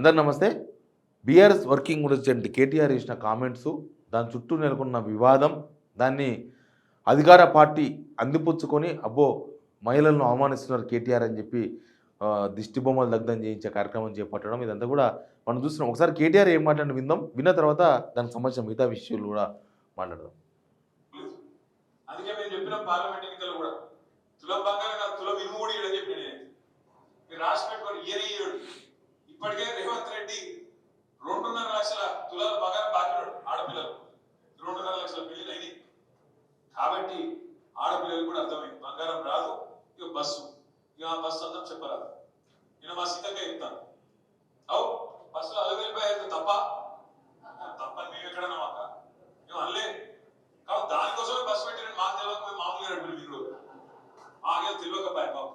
అందరు నమస్తే. BRS working president KTR చేసిన కామెంట్స్, దాని చుట్టూ నెలకొన్న వివాదం, దాన్ని అధికార పార్టీ అందిపుచ్చుకొని అబ్బో మహిళలను అవమానిస్తున్నారు కేటీఆర్ అని చెప్పి దిష్టి బొమ్మలు దగ్ధం చేయించే కార్యక్రమం చేపట్టడం, ఇదంతా కూడా మనం చూస్తున్నాం. ఒకసారి కేటీఆర్ ఏం మాట్లాడిన విందాం. విన్న తర్వాత దానికి సంబంధించిన మిగతా విషయాలు కూడా మాట్లాడదాం. అందుకే మేము చెప్పిన పార్లమెంట్ ఎన్నికలు కూడా తులం బంగారం కాదు, తులం ఇనుము కూడా ఇవ్వడం చెప్పి మీరు రాసి పెట్టుకొని ఇయ్యడు. ఇప్పటికే రేవంత్ రెడ్డి 2.5 లక్షల తులాల బంగారం బాకినాడు ఆడపిల్లలు. 2.5 లక్షల పెళ్లిలు అయినాయి. కాబట్టి ఆడపిల్లలు కూడా అర్థమైంది బంగారం రాదు, ఇక బస్సు, ఇక ఆ బస్సు అందరం చెప్పరాదు. నేను మా సీతకే చెప్తాను, అవు బస్సులో అలవెళ్ళిపోయారు తప్ప తప్పని మేము ఎక్కడన్నా మాక మేము అనలే. కాబట్టి దానికోసమే బస్సు పెట్టిన మాకు తెలియక మేము మామూలుగా నడిపి మీరు మాకే తెలియకపోయా బాబు,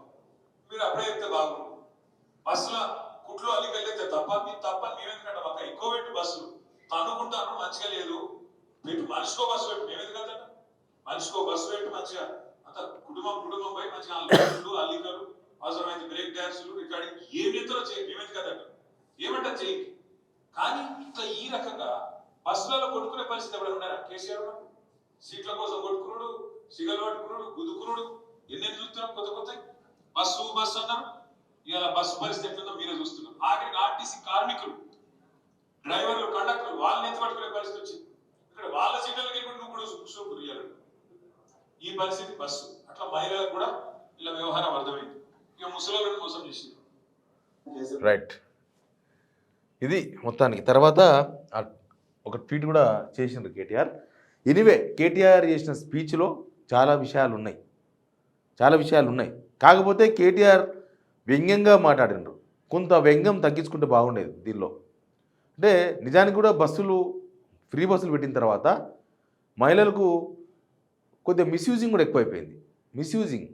మీరు అప్పుడే చెప్తే బాగుండు. బస్సులో కుట్లు అల్లికెళ్ళైతే తప్ప మీరు తప్పని మేమెందుకంటే మాకు ఎక్కువ పెట్టి బస్సులు తనుకుంటాను మంచిగా లేదు పెట్టి మనిషికో బస్సు పెట్టి మేమెందుకంటే మనిషికో బస్సు పెట్టి మంచిగా అంత కుటుంబం పోయి మంచిగా అల్లికలు అవసరమైతే బ్రేక్ డ్యాన్సులు రికార్డింగ్ ఏమి ఎంతో చేయి మేమెందుకు కదట ఏమంటా చేయి. కానీ ఇట్లా ఈ రకంగా బస్సులలో కొట్టుకునే పరిస్థితి ఎవరైనా ఉన్నారా? కేసీఆర్ సీట్ల కోసం కొట్టుకున్నాడు, సిగలు పట్టుకున్నాడు, గుద్దుకున్నాడు, ఎన్నెన్ని చూస్తున్నాం కొత్త బస్సు అన్నారు. ఇలా బస్సు పరిస్థితి ఎట్లుందో మీరే చూస్తున్నారు. ఆఖరికి ఆర్టీసీ కార్మికులు, డ్రైవర్లు, కండక్టర్లు వాళ్ళని ఎత్తి పట్టుకునే పరిస్థితి వచ్చింది. ఇక్కడ వాళ్ళ సీట్లకి నువ్వు కూడా సూపురు ఇయ్యాలి. ఈ పరిస్థితి బస్సు. అట్లా మహిళలకు కూడా ఇలా వ్యవహారం అర్థమైంది. ఇక ముసలిలను మోసం చేసింది. రైట్, ఇది మొత్తానికి. తర్వాత ఒక ట్వీట్ కూడా చేసిండ్రు కేటీఆర్. ఎనీవే, కేటీఆర్ చేసిన స్పీచ్లో చాలా విషయాలు ఉన్నాయి. కాకపోతే కేటీఆర్ వ్యంగ్యంగా మాట్లాడినారు. కొంత వ్యంగ్యం తగ్గించుకుంటే బాగుండేది దీనిలో. అంటే నిజానికి కూడా ఫ్రీ బస్సులు పెట్టిన తర్వాత మహిళలకు కొద్దిగా మిస్యూజింగ్ కూడా ఎక్కువైపోయింది. మిస్యూజింగ్,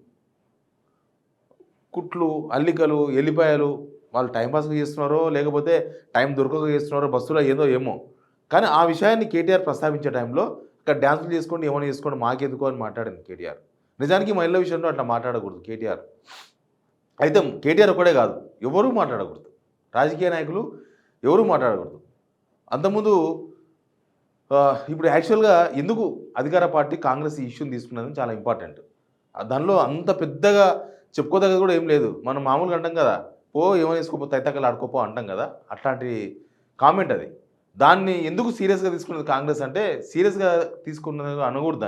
కుట్లు, అల్లికలు, ఎల్లిపాయలు వాళ్ళు టైంపాస్గా చేస్తున్నారో లేకపోతే టైం దొరకక చేస్తున్నారో బస్సులో ఏమో. కానీ ఆ విషయాన్ని కేటీఆర్ ప్రస్తావించే టైంలో ఇక్కడ డ్యాన్సులు చేసుకోండి, ఏమైనా చేసుకోండి, మాకెందుకో అని మాట్లాడింది కేటీఆర్. నిజానికి మహిళల విషయంలో అట్లా మాట్లాడకూడదు కేటీఆర్. అయితే కేటీఆర్ ఒకటే కాదు, ఎవరూ మాట్లాడకూడదు, రాజకీయ నాయకులు ఎవరూ మాట్లాడకూడదు. అంతకుముందు ఇప్పుడు యాక్చువల్గా ఎందుకు అధికార పార్టీ కాంగ్రెస్ ఈ ఇష్యూని తీసుకున్నది చాలా ఇంపార్టెంట్. దానిలో అంత పెద్దగా చెప్పుకోదగ్గది కూడా ఏం లేదు. మనం మామూలుగా అంటాం కదా, ఏమైనా వేసుకోపో తైతక్కలు ఆడుకోపో అంటాం కదా, అట్లాంటి కామెంట్ అది. దాన్ని ఎందుకు సీరియస్గా తీసుకున్నది కాంగ్రెస్ అంటే, సీరియస్గా తీసుకున్నది అనకూడదు,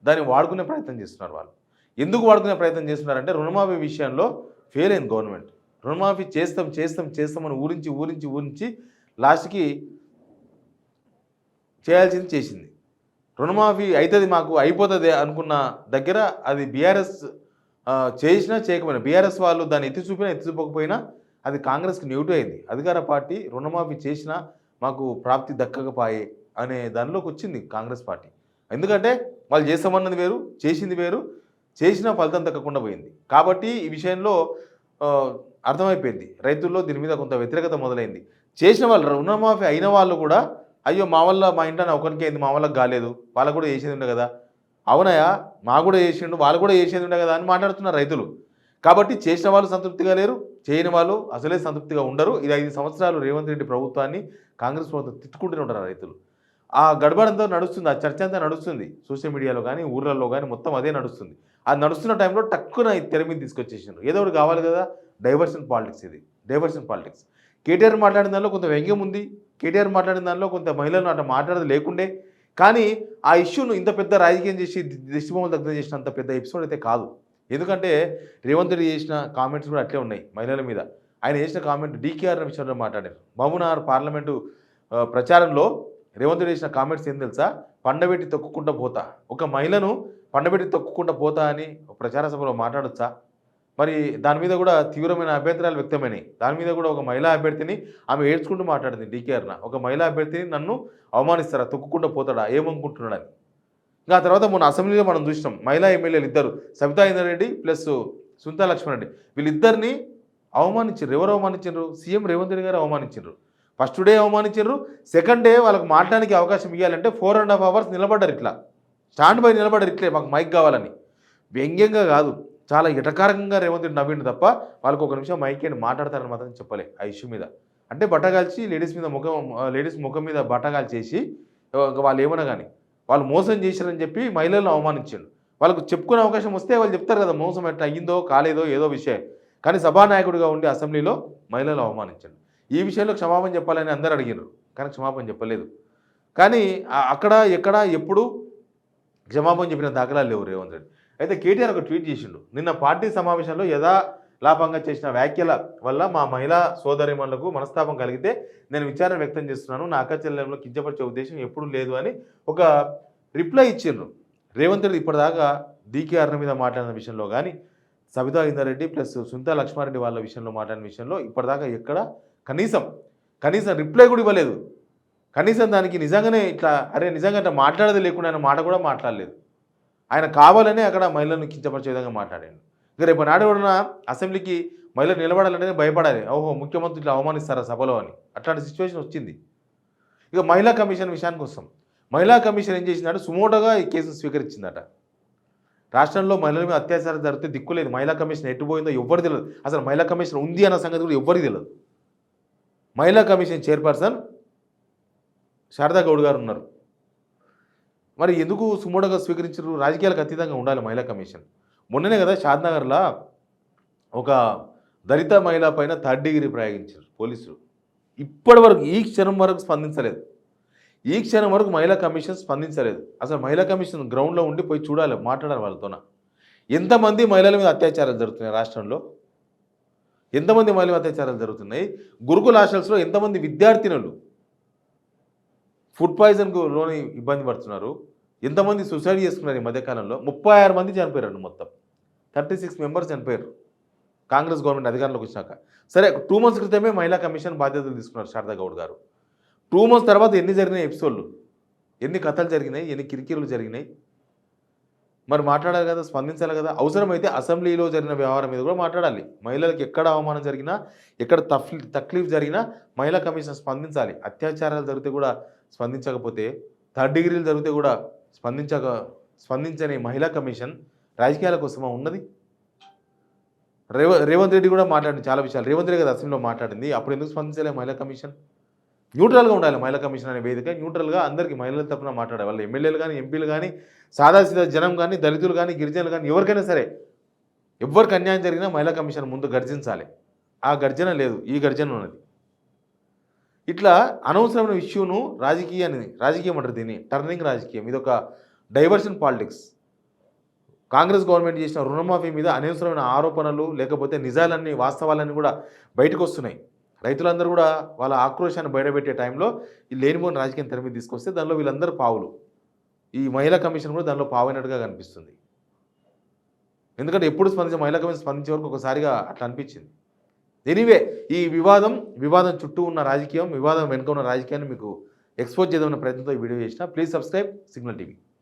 దాన్ని వాడుకునే ప్రయత్నం చేస్తున్నారు వాళ్ళు. ఎందుకు వాడుకునే ప్రయత్నం చేస్తున్నారంటే, రుణమాఫీ విషయంలో ఫెయిల్ అయింది గవర్నమెంట్. రుణమాఫీ చేస్తామని ఊరించి లాస్ట్కి చేయాల్సింది చేసింది. రుణమాఫీ అవుతుంది మాకు అయిపోతుంది అనుకున్న దగ్గర అది బీఆర్ఎస్ చేసినా చేయకపోయినా, బీఆర్ఎస్ వాళ్ళు దాన్ని ఎత్తి చూపకపోయినా అది కాంగ్రెస్కి నెగిటివ్ అయింది. అధికార పార్టీ రుణమాఫీ చేసినా మాకు ప్రాప్తి దక్కకపోయే అనే దానిలోకి వచ్చింది కాంగ్రెస్ పార్టీ. ఎందుకంటే వాళ్ళు చేస్తామన్నది వేరు, చేసింది వేరు, చేసినా ఫలితం దక్కకుండా పోయింది. కాబట్టి ఈ విషయంలో అర్థమైపోయింది, రైతుల్లో దీని మీద కొంత వ్యతిరేకత మొదలైంది. చేసిన వాళ్ళు, రుణమాఫీ అయిన వాళ్ళు కూడా అయ్యో మా ఇంట్లో ఒకరికి అయింది, మా వాళ్ళకి కాలేదు, వాళ్ళకు కూడా చేసేది ఉండే కదా, అవునయా మా కూడా చేసిండు, వాళ్ళు కూడా చేసేది ఉండే కదా అని మాట్లాడుతున్నారు రైతులు. కాబట్టి చేసిన వాళ్ళు సంతృప్తిగా లేరు, చేయని వాళ్ళు అసలే సంతృప్తిగా ఉండరు. ఇది 5 సంవత్సరాలు రేవంత్ రెడ్డి ప్రభుత్వాన్ని, కాంగ్రెస్ ప్రభుత్వం తిట్టుకుంటూనే ఉంటారు రైతులు. ఆ గడబడంతా నడుస్తుంది, ఆ చర్చ అంతా నడుస్తుంది సోషల్ మీడియాలో కానీ ఊర్లలో కానీ, మొత్తం అదే నడుస్తుంది. అది నడుస్తున్న టైంలో టక్కున తెర మీద తీసుకొచ్చేసారు. ఏదో ఒకటి కావాలి కదా, డైవర్షన్ పాలిటిక్స్. ఇది డైవర్షన్ పాలిటిక్స్. కేటీఆర్ మాట్లాడిన దానిలో కొంత వ్యంగ్యం ఉంది, కేటీఆర్ మాట్లాడిన దానిలో కొంత మహిళలను అట్లా మాట్లాడదు లేకుండే. కానీ ఆ ఇష్యూను ఇంత పెద్ద రాజకీయం చేసి దిష్టిబొమ్మలు దగ్ధం చేసినంత పెద్ద ఎపిసోడ్ అయితే కాదు. ఎందుకంటే రేవంత్ రెడ్డి చేసిన కామెంట్స్ కూడా అట్లే ఉన్నాయి మహిళల మీద. ఆయన చేసిన కామెంట్ డీకేఆర్ విషయంలో మాట్లాడారు. మహబూబ్నగర్ పార్లమెంటు ప్రచారంలో రేవంత్ రెడ్డి చేసిన కామెంట్స్ ఏం తెలుసా? పండబెట్టి తొక్కుకుంటూ పోతా, ఒక మహిళను పండబెట్టి తొక్కుకుంటూ పోతా అని ప్రచార సభలో మాట్లాడొచ్చా? మరి దాని మీద కూడా తీవ్రమైన అభ్యంతరాలు వ్యక్తమైనాయి. దాని మీద కూడా ఒక మహిళా అభ్యర్థిని ఆమె ఏడ్చుకుంటూ మాట్లాడింది డీకేఆర్న. ఒక మహిళా అభ్యర్థిని నన్ను అవమానిస్తారా, తొక్కుకుంటూ పోతాడా, ఏమనుకుంటున్నాడని. ఇంకా తర్వాత మొన్న అసెంబ్లీలో మనం చూసినాం, మహిళా ఎమ్మెల్యేలు ఇద్దరు, సబితా ఇంద్రారెడ్డి ప్లస్ సునీతా లక్ష్మణ్ రెడ్డి, వీళ్ళిద్దరిని అవమానించారు. ఎవరు అవమానించారు? సీఎం రేవంత్ రెడ్డి గారు అవమానించారు. ఫస్ట్ డే అవమానించారు, సెకండ్ డే వాళ్ళకి మాట్లాడడానికి అవకాశం ఇవ్వాలంటే 4.5 hours నిలబడ్డారు, ఇట్లా స్టాండ్ బై నిలబడ్డారు, ఇట్లే మాకు మైక్ కావాలని. వ్యంగ్యంగా కాదు, చాలా ఎటకారంగా రేవంత్ రెడ్డి నవ్విండు తప్ప వాళ్ళకు ఒక నిమిషం మైక్ అని మాట్లాడతారని మాత్రం చెప్పలే ఆ ఇష్యూ మీద. అంటే బట్టగాల్చి లేడీస్ ముఖం మీద బట్టగాల్చేసి వాళ్ళు ఏమన్నా కానీ వాళ్ళు మోసం చేశారని చెప్పి మహిళలను అవమానించాడు. వాళ్ళకు చెప్పుకునే అవకాశం వస్తే వాళ్ళు చెప్తారు కదా మోసం ఎట్లా అయ్యిందో కాలేదో ఏదో విషయం. కానీ సభానాయకుడిగా ఉండి అసెంబ్లీలో మహిళలు అవమానించాడు. ఈ విషయంలో క్షమాపణ చెప్పాలని అందరూ అడిగారు, కానీ క్షమాపణ చెప్పలేదు. కానీ అక్కడ ఎక్కడ ఎప్పుడు క్షమాపణ చెప్పిన దాఖలాలు లేవు రేవంత్ రెడ్డి. అయితే కేటీఆర్ ఒక ట్వీట్ చేసిండు, నిన్న పార్టీ సమావేశంలో యథాలాపంగా చేసిన వ్యాఖ్యల వల్ల మా మహిళా సోదరిమణులకు మనస్తాపం కలిగితే నేను విచారణ వ్యక్తం చేస్తున్నాను. నా అక్క చెల్లెంలో కించపరిచే ఉద్దేశం ఎప్పుడూ లేదు అని ఒక రిప్లై ఇచ్చిండ్రు. రేవంత్ రెడ్డి ఇప్పటిదాకా డీకేఆర్ మీద మాట్లాడిన విషయంలో కానీ, సబితా ఇందారెడ్డి ప్లస్ సునీతా లక్ష్మారెడ్డి వాళ్ళ విషయంలో మాట్లాడిన విషయంలో ఇప్పటిదాకా ఎక్కడ కనీసం రిప్లై కూడా ఇవ్వలేదు. కనీసం దానికి నిజంగానే నిజంగా అట్లా మాట్లాడేది లేకుండా ఆయన మాట కూడా మాట్లాడలేదు. ఆయన కావాలనే అక్కడ మహిళలను కించపరిచే విధంగా మాట్లాడాడు. ఇక రేపు నాడు కూడా అసెంబ్లీకి మహిళలు నిలబడాలంటే భయపడాలి, ఓహో ముఖ్యమంత్రి ఇట్లా అవమానిస్తారా సభలో అని. అట్లాంటి సిచ్యువేషన్ వచ్చింది. ఇక మహిళా కమిషన్ విషయానికి వస్తాం. మహిళా కమిషన్ ఏం చేసిందంటే సుమోటోగా ఈ కేసును స్వీకరించిందట. రాష్ట్రంలో మహిళల మీద అత్యాచారం జరిగితే దిక్కులేదు. మహిళా కమిషన్ ఎట్టుపోయిందో ఎవ్వరు తెలియదు. అసలు మహిళా కమిషన్ ఉంది అన్న సంగతి కూడా ఎవ్వరికి తెలియదు. మహిళా కమిషన్ చైర్పర్సన్ శారదా గౌడ్ గారు ఉన్నారు. మరి ఎందుకు సుమోటోగా స్వీకరించారు? రాజకీయాలకు అతీతంగా ఉండాలి మహిళా కమిషన్. మొన్ననే కదా షాద్నగర్లో ఒక దళిత మహిళ పైన 3rd డిగ్రీ ప్రయోగించారు పోలీసులు. ఇప్పటి వరకు ఈ క్షణం వరకు స్పందించలేదు. ఈ క్షణం వరకు మహిళా కమిషన్ స్పందించలేదు. అసలు మహిళా కమిషన్ గ్రౌండ్లో ఉండి పోయి చూడాలి, మాట్లాడాలి వాళ్ళతోన. ఎంతమంది మహిళల మీద అత్యాచారాలు జరుగుతున్నాయి రాష్ట్రంలో, ఎంతమంది మహిళల మీద అత్యాచారాలు జరుగుతున్నాయి. గురుకుల హాస్టల్స్లో ఎంతమంది విద్యార్థినులు ఫుడ్ పాయిజన్కు లోని ఇబ్బంది పడుతున్నారు, ఎంతమంది సూసైడ్ చేసుకున్నారు. ఈ మధ్యకాలంలో 36 మంది చనిపోయారు. మొత్తం 36 మెంబర్స్ చనిపోయారు కాంగ్రెస్ గవర్నమెంట్ అధికారంలోకి వచ్చినాక. సరే 2 months క్రితమే మహిళా కమిషన్ బాధ్యతలు తీసుకున్నారు శారదా గౌడ్ గారు. 2 months తర్వాత ఎన్ని జరిగినాయి ఎపిసోడ్లు, ఎన్ని కథలు జరిగినాయి, ఎన్ని కిరికిరులు జరిగినాయి. మరి మాట్లాడాలి కదా, స్పందించాలి కదా. అవసరమైతే అసెంబ్లీలో జరిగిన వ్యవహారం మీద కూడా మాట్లాడాలి. మహిళలకు ఎక్కడ అవమానం జరిగినా, ఎక్కడ తక్లీఫ్ జరిగినా మహిళా కమిషన్ స్పందించాలి. అత్యాచారాలు జరిగితే కూడా స్పందించకపోతే, 3rd డిగ్రీలు జరిగితే కూడా స్పందించని మహిళా కమిషన్ రాజకీయాల కోసమా ఉన్నది? రేవంత్ రెడ్డి కూడా మాట్లాడింది చాలా విషయాలు. రేవంత్ రెడ్డి కదా అసెంబ్లీలో మాట్లాడింది. అప్పుడు ఎందుకు స్పందించలేదు మహిళా కమిషన్? న్యూట్రల్గా ఉండాలి మహిళా కమిషన్ అనే వేదిక. న్యూట్రల్గా అందరికీ మహిళల తరపున మాట్లాడాలి. వాళ్ళు ఎమ్మెల్యేలు కానీ, ఎంపీలు కానీ, సాదాసీదా జనం కానీ, దళితులు కానీ, గిరిజనులు కానీ, ఎవరికైనా సరే ఎవరికి అన్యాయం జరిగినా మహిళా కమిషన్ ముందు గర్జించాలి. ఆ గర్జన లేదు, ఈ గర్జన ఉన్నది. ఇట్లా అనవసరమైన ఇష్యూను రాజకీయం అంటారు దీన్ని, టర్నింగ్ రాజకీయం. ఇది ఒక డైవర్షన్ పాలిటిక్స్. కాంగ్రెస్ గవర్నమెంట్ చేసిన రుణమాఫీ మీద అనవసరమైన ఆరోపణలు, లేకపోతే నిజాలన్నీ వాస్తవాలన్నీ కూడా బయటకు వస్తున్నాయి. రైతులందరూ కూడా వాళ్ళ ఆక్రోశాన్ని బయటపెట్టే టైంలో ఈ లేనిపోని రాజకీయం తెర మీద తీసుకొస్తే దానిలో వీళ్ళందరూ పావులు. ఈ మహిళా కమిషన్ కూడా దానిలో పావైనట్టుగా కనిపిస్తుంది. ఎందుకంటే ఎప్పుడు మహిళా కమిషన్ స్పందించే వరకు ఒకసారిగా అట్లా అనిపించింది. ఎనీవే, ఈ వివాదం చుట్టూ ఉన్న రాజకీయం, వివాదం వెనుక ఉన్న రాజకీయాన్ని మీకు ఎక్స్పోజ్ చేద్దామన్న ప్రయత్నంతో ఈ వీడియో చేసిన. Please subscribe signal TV.